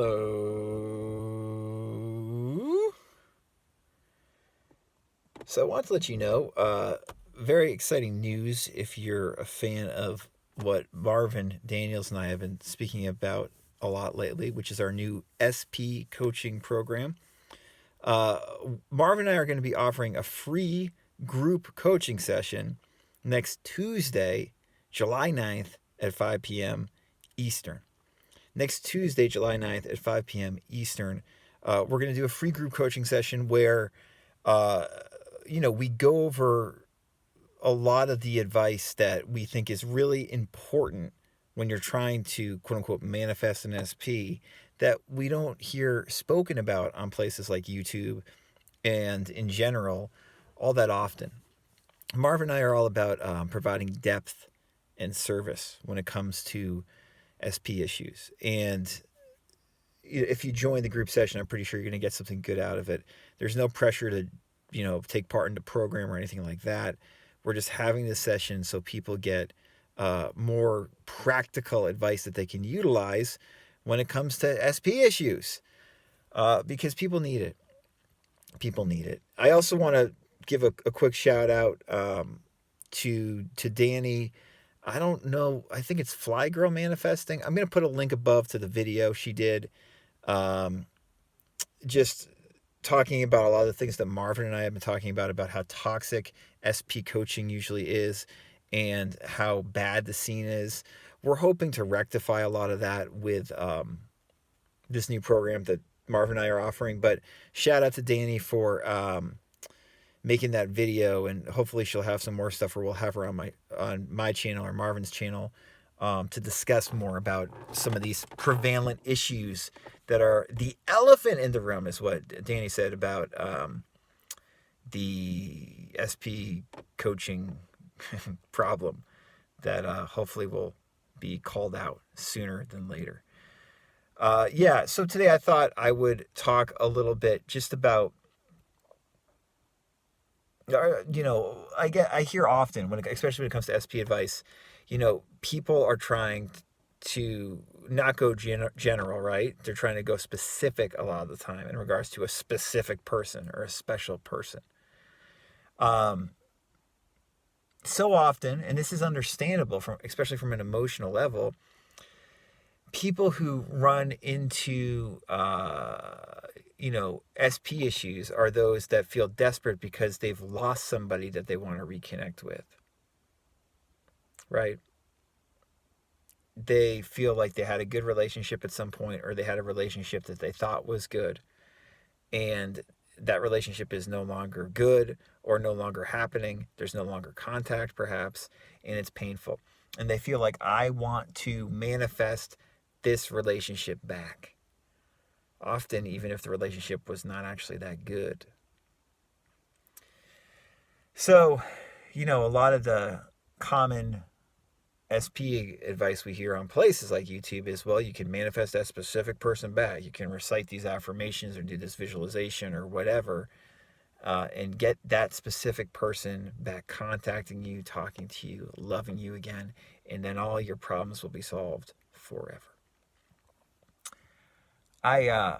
Hello. So I want to let you know, very exciting news if you're a fan of what Marvin Daniels and I have been speaking about a lot lately, which is our new SP coaching program. Uh, Marvin and I are going to be offering a free group coaching session next Tuesday, July 9th at 5 p.m. Eastern. Next Tuesday, July 9th at 5 p.m. Eastern, we're going to do a free group coaching session where, uh, we go over a lot of the advice that we think is really important when you're trying to quote unquote manifest an SP that we don't hear spoken about on places like YouTube and in general all that often. Marv and I are all about providing depth and service when it comes to SP issues. And if you join the group session, I'm pretty sure you're going to get something good out of it. There's no pressure to, take part in the program or anything like that. We're just having this session so people get more practical advice that they can utilize when it comes to SP issues, because people need it. People need it. I also want to give a quick shout out to Danny. I don't know. I think it's Fly Girl Manifesting. I'm going to put a link above to the video she did, um, just talking about a lot of the things that Marvin and I have been talking about how toxic SP coaching usually is and how bad the scene is. We're hoping to rectify a lot of that with this new program that Marvin and I are offering. But shout out to Danny for making that video, and hopefully she'll have some more stuff, or we'll have her on my channel or Marvin's channel to discuss more about some of these prevalent issues that are the elephant in the room, is what Danny said about the SP coaching problem that hopefully will be called out sooner than later. So today I thought I would talk a little bit just about, I hear often especially when it comes to SP advice, people are trying to not go general, right? They're trying to go specific a lot of the time in regards to a specific person or a special person. So often, and this is understandable especially from an emotional level, people who run into SP issues are those that feel desperate because they've lost somebody that they want to reconnect with, right? They feel like they had a good relationship at some point, or they had a relationship that they thought was good, and that relationship is no longer good or no longer happening. There's no longer contact, perhaps, and it's painful. And they feel like, I want to manifest this relationship back. Often, even if the relationship was not actually that good. So, a lot of the common SP advice we hear on places like YouTube is, well, you can manifest that specific person back. You can recite these affirmations or do this visualization or whatever, and get that specific person back contacting you, talking to you, loving you again, and then all your problems will be solved forever. I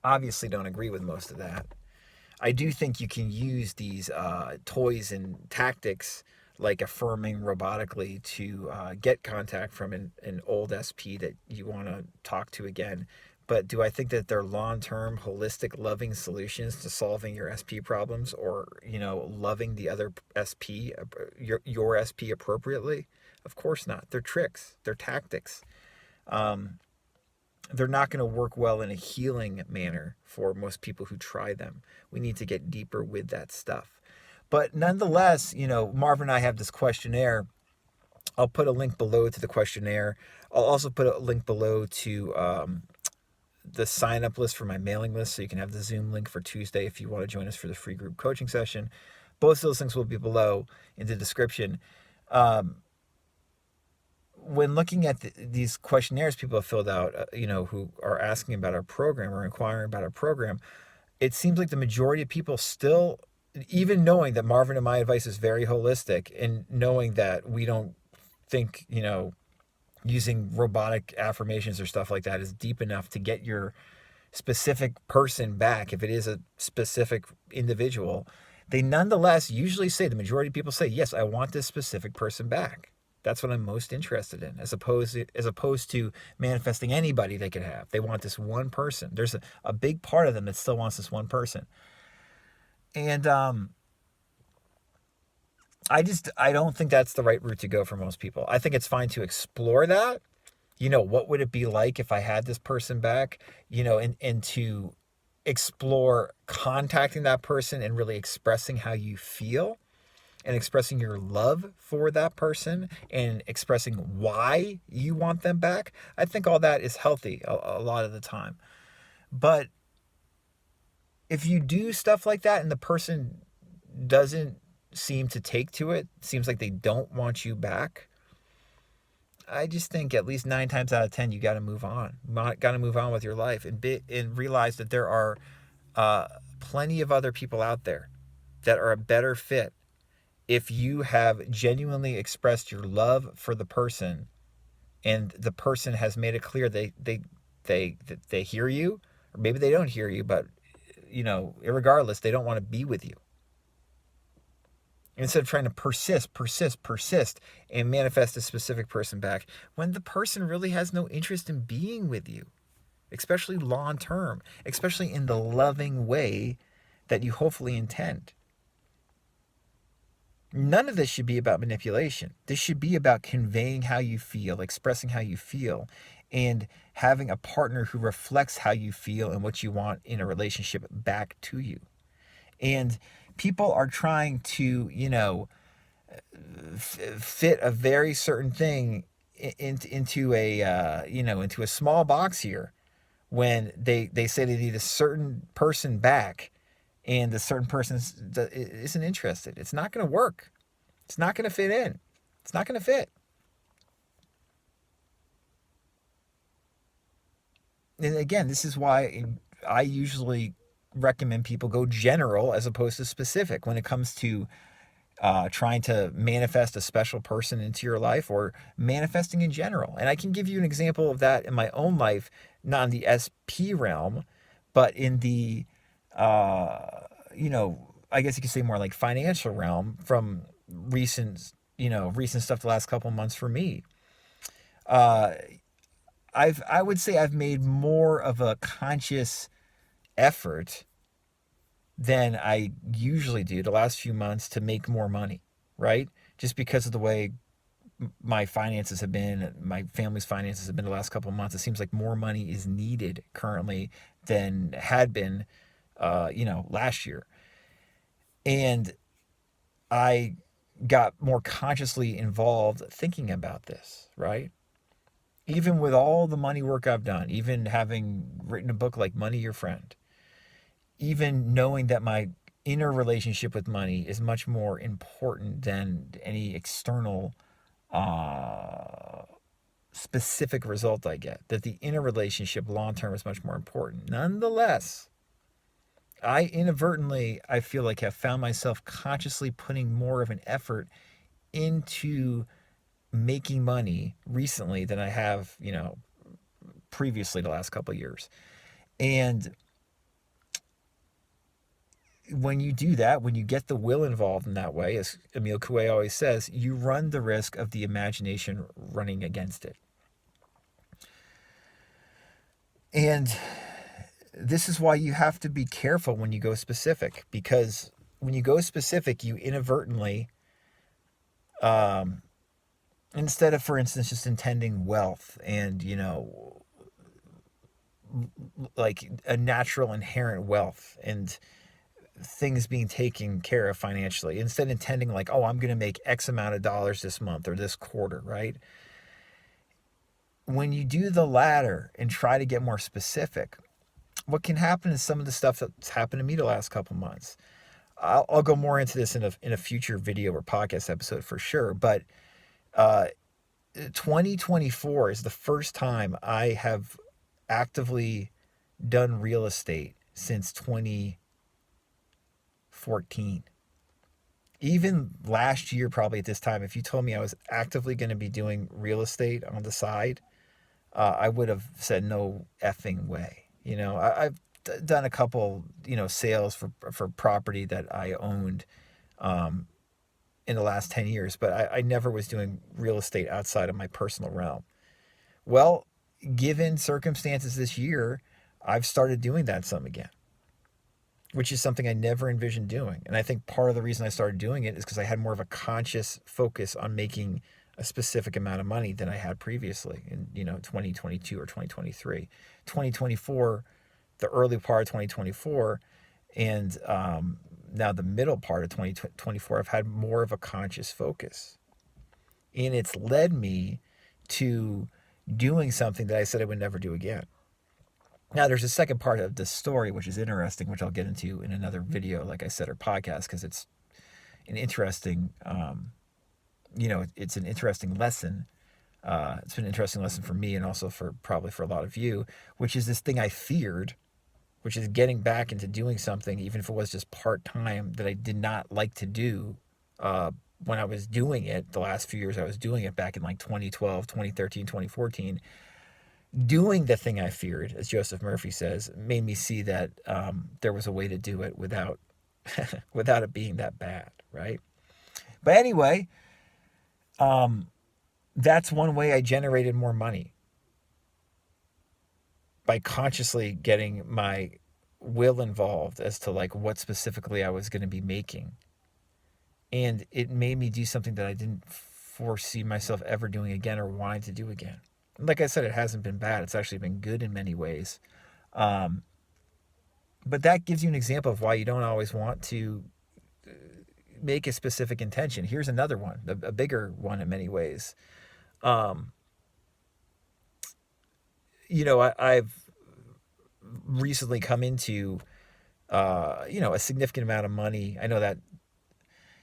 obviously don't agree with most of that. I do think you can use these toys and tactics like affirming robotically to get contact from an old SP that you want to talk to again. But do I think that they're long-term, holistic, loving solutions to solving your SP problems, or, loving the other SP, your SP appropriately? Of course not. They're tricks. They're tactics. They're not going to work well in a healing manner for most people who try them. We need to get deeper with that stuff. But nonetheless, Marvin and I have this questionnaire. I'll put a link below to the questionnaire. I'll also put a link below to the sign-up list for my mailing list, so you can have the Zoom link for Tuesday if you want to join us for the free group coaching session. Both of those links will be below in the description. When looking at these questionnaires people have filled out, who are asking about our program or inquiring about our program, it seems like the majority of people still, even knowing that Marvin and my advice is very holistic, and knowing that we don't think, using robotic affirmations or stuff like that is deep enough to get your specific person back, if it is a specific individual, they nonetheless usually say, the majority of people say, yes, I want this specific person back. That's what I'm most interested in, as opposed to manifesting anybody they could have. They want this one person. There's a big part of them that still wants this one person. And I don't think that's the right route to go for most people. I think it's fine to explore that. What would it be like if I had this person back? And to explore contacting that person and really expressing how you feel and expressing your love for that person and expressing why you want them back. I think all that is healthy a lot of the time. But if you do stuff like that and the person doesn't seem to take to it, seems like they don't want you back, I just think at least 9 times out of 10, you got to move on. Got to move on with your life and realize that there are plenty of other people out there that are a better fit if you have genuinely expressed your love for the person and the person has made it clear they hear you, or maybe they don't hear you, but irregardless, they don't want to be with you. Instead of trying to persist, and manifest a specific person back when the person really has no interest in being with you, especially long term, especially in the loving way that you hopefully intend. None of this should be about manipulation. This should be about conveying how you feel, expressing how you feel, and having a partner who reflects how you feel and what you want in a relationship back to you. And people are trying to, fit a very certain thing into a small box here, when they say they need a certain person back, and the certain person isn't interested. It's not going to work. It's not going to fit in. It's not going to fit. And again, this is why I usually recommend people go general as opposed to specific when it comes to trying to manifest a special person into your life, or manifesting in general. And I can give you an example of that in my own life, not in the SP realm, but in the, I guess you could say more like financial realm, from recent stuff the last couple of months for me. I would say I've made more of a conscious effort than I usually do the last few months to make more money, right? Just because of the way my finances have been, my family's finances have been the last couple of months. It seems like more money is needed currently than had been, last year. And I got more consciously involved thinking about this, right? Even with all the money work I've done, even having written a book like Money Your Friend, even knowing that my inner relationship with money is much more important than any external specific result I get, that the inner relationship long term is much more important. Nonetheless, I feel like have found myself consciously putting more of an effort into making money recently than I have, previously the last couple of years. And when you do that, when you get the will involved in that way, as Emile Coué always says, you run the risk of the imagination running against it. And this is why you have to be careful when you go specific, because when you go specific, you inadvertently, instead of, for instance, just intending wealth and, like a natural inherent wealth and things being taken care of financially, instead intending like, oh, I'm going to make X amount of dollars this month or this quarter, right? When you do the latter and try to get more specific, what can happen is some of the stuff that's happened to me the last couple months. I'll go more into this in a future video or podcast episode for sure. But 2024 is the first time I have actively done real estate since 2014. Even last year, probably at this time, if you told me I was actively going to be doing real estate on the side, I would have said no effing way. I've done a couple, sales for property that I owned um, in the last 10 years, but I never was doing real estate outside of my personal realm. Well, given circumstances this year, I've started doing that some again, which is something I never envisioned doing. And I think part of the reason I started doing it is because I had more of a conscious focus on making a specific amount of money than I had previously in 2022 or 2023. 2024, the early part of 2024, and now the middle part of 2024, I've had more of a conscious focus. And it's led me to doing something that I said I would never do again. Now, there's a second part of this story, which is interesting, which I'll get into in another video, like I said, or podcast, because it's an interesting, it's an interesting lesson. It's been an interesting lesson for me and also probably for a lot of you, which is this thing I feared, which is getting back into doing something, even if it was just part-time, that I did not like to do when I was doing it. The last few years I was doing it back in like 2012, 2013, 2014. Doing the thing I feared, as Joseph Murphy says, made me see that there was a way to do it without without it being that bad, right? But anyway, that's one way I generated more money, by consciously getting my will involved as to like what specifically I was going to be making. And it made me do something that I didn't foresee myself ever doing again or wanting to do again. Like I said, it hasn't been bad. It's actually been good in many ways. But that gives you an example of why you don't always want to make a specific intention. Here's another one, a bigger one in many ways. I've recently come into, a significant amount of money. I know that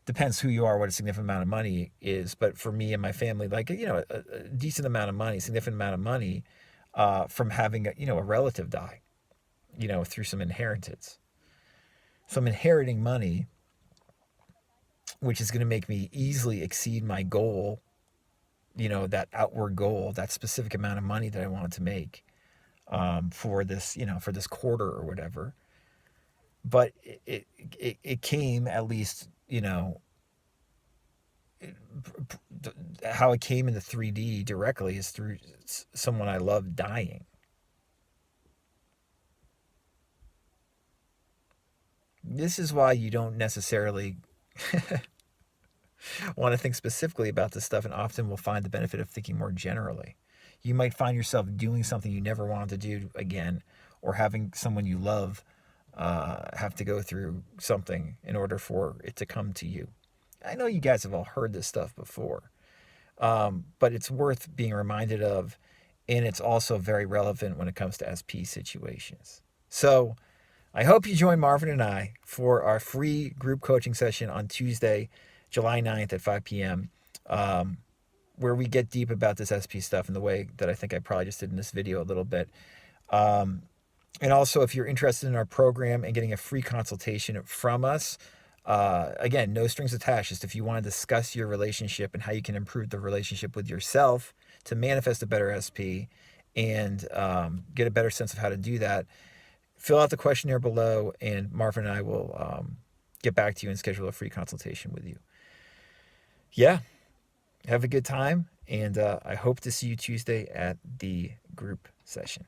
depends who you are, what a significant amount of money is. But for me and my family, like, a decent amount of money, significant amount of money from having, a relative die, through some inheritance. So I'm inheriting money, which is going to make me easily exceed my goal, that outward goal, that specific amount of money that I wanted to make for this, for this quarter or whatever. But it came, at least, how it came into 3D directly is through someone I love dying. This is why you don't necessarily want to think specifically about this stuff, and often will find the benefit of thinking more generally. You might find yourself doing something you never wanted to do again, or having someone you love have to go through something in order for it to come to you. I know you guys have all heard this stuff before, but it's worth being reminded of, and it's also very relevant when it comes to SP situations. So I hope you join Marvin and I for our free group coaching session on Tuesday, July 9th at 5 p.m., where we get deep about this SP stuff in the way that I think I probably just did in this video a little bit. And also, if you're interested in our program and getting a free consultation from us, again, no strings attached. Just if you want to discuss your relationship and how you can improve the relationship with yourself to manifest a better SP and get a better sense of how to do that, fill out the questionnaire below, and Marvin and I will get back to you and schedule a free consultation with you. Yeah, have a good time, and I hope to see you Tuesday at the group session.